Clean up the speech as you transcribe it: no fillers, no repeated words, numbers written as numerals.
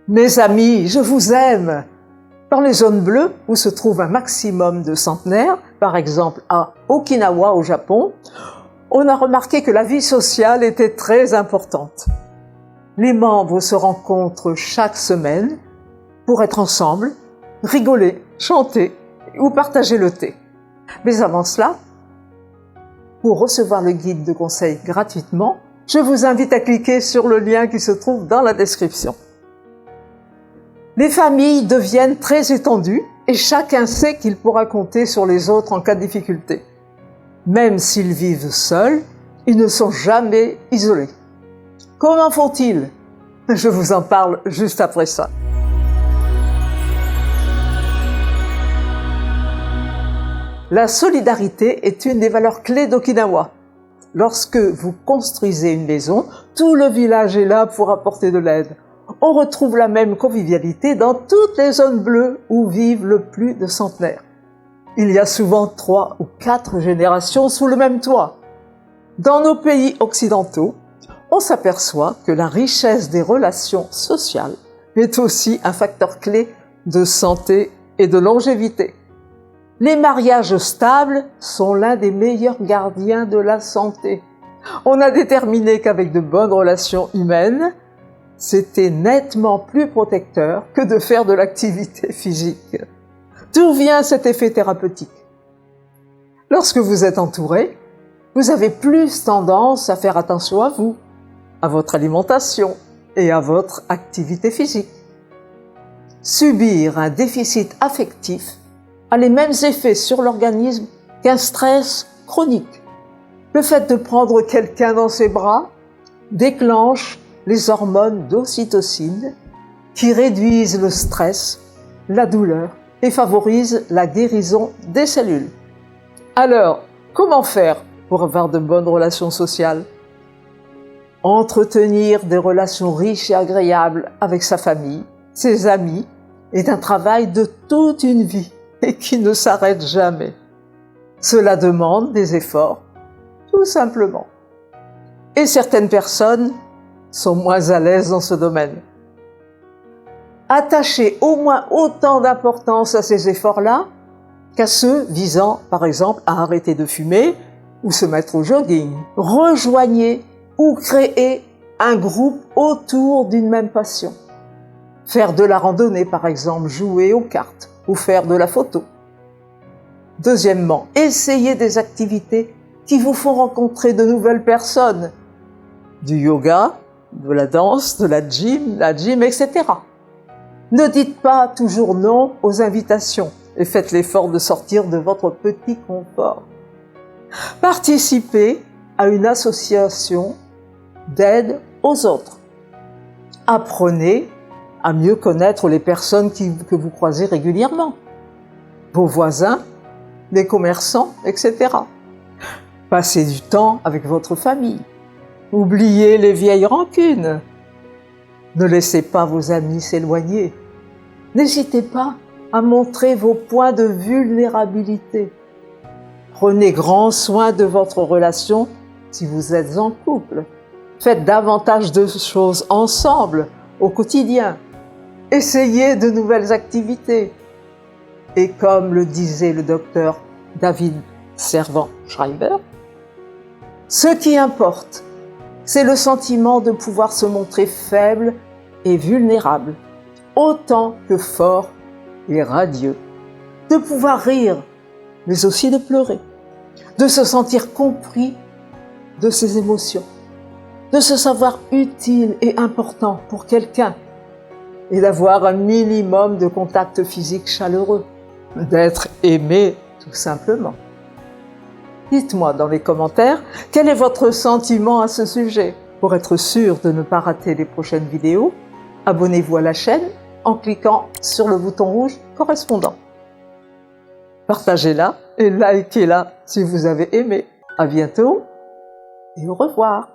Mes amis, je vous aime. Dans les zones bleues, où se trouve un maximum de centenaires, par exemple à Okinawa au Japon, on a remarqué que la vie sociale était très importante. Les membres se rencontrent chaque semaine pour être ensemble, rigoler, chanter ou partager le thé. Mais avant cela, pour recevoir le guide de conseil gratuitement, je vous invite à cliquer sur le lien qui se trouve dans la description. Les familles deviennent très étendues et chacun sait qu'il pourra compter sur les autres en cas de difficulté. Même s'ils vivent seuls, ils ne sont jamais isolés. Comment font-ils? Je vous en parle juste après ça. La solidarité est une des valeurs clés d'Okinawa. Lorsque vous construisez une maison, tout le village est là pour apporter de l'aide. On retrouve la même convivialité dans toutes les zones bleues où vivent le plus de centenaires. Il y a souvent 3 ou 4 générations sous le même toit. Dans nos pays occidentaux, on s'aperçoit que la richesse des relations sociales est aussi un facteur clé de santé et de longévité. Les mariages stables sont l'un des meilleurs gardiens de la santé. On a déterminé qu'avec de bonnes relations humaines, c'était nettement plus protecteur que de faire de l'activité physique. D'où vient cet effet thérapeutique? Lorsque vous êtes entouré, vous avez plus tendance à faire attention à vous, à votre alimentation et à votre activité physique. Subir un déficit affectif a les mêmes effets sur l'organisme qu'un stress chronique. Le fait de prendre quelqu'un dans ses bras déclenche les hormones d'ocytocine qui réduisent le stress, la douleur et favorisent la guérison des cellules. Alors, comment faire pour avoir de bonnes relations sociales? Entretenir des relations riches et agréables avec sa famille, ses amis, est un travail de toute une vie et qui ne s'arrête jamais. Cela demande des efforts, tout simplement. Et certaines personnes sont moins à l'aise dans ce domaine. Attachez au moins autant d'importance à ces efforts-là qu'à ceux visant, par exemple, à arrêter de fumer ou se mettre au jogging. Rejoignez ou créez un groupe autour d'une même passion. Faire de la randonnée, par exemple, jouer aux cartes ou faire de la photo. Deuxièmement, essayez des activités qui vous font rencontrer de nouvelles personnes. Du yoga, de la danse, de la gym, etc. Ne dites pas toujours non aux invitations et faites l'effort de sortir de votre petit confort. Participez à une association d'aide aux autres. Apprenez à mieux connaître les personnes que vous croisez régulièrement, vos voisins, les commerçants, etc. Passez du temps avec votre famille. Oubliez les vieilles rancunes. Ne laissez pas vos amis s'éloigner. N'hésitez pas à montrer vos points de vulnérabilité. Prenez grand soin de votre relation si vous êtes en couple. Faites davantage de choses ensemble au quotidien. Essayez de nouvelles activités. Et comme le disait le docteur David Servan-Schreiber, ce qui importe, c'est le sentiment de pouvoir se montrer faible et vulnérable, autant que fort et radieux. De pouvoir rire, mais aussi de pleurer. De se sentir compris de ses émotions. De se savoir utile et important pour quelqu'un. Et d'avoir un minimum de contact physique chaleureux. D'être aimé, tout simplement. Dites-moi dans les commentaires quel est votre sentiment à ce sujet. Pour être sûr de ne pas rater les prochaines vidéos, abonnez-vous à la chaîne en cliquant sur le bouton rouge correspondant. Partagez-la et likez-la si vous avez aimé. À bientôt et au revoir.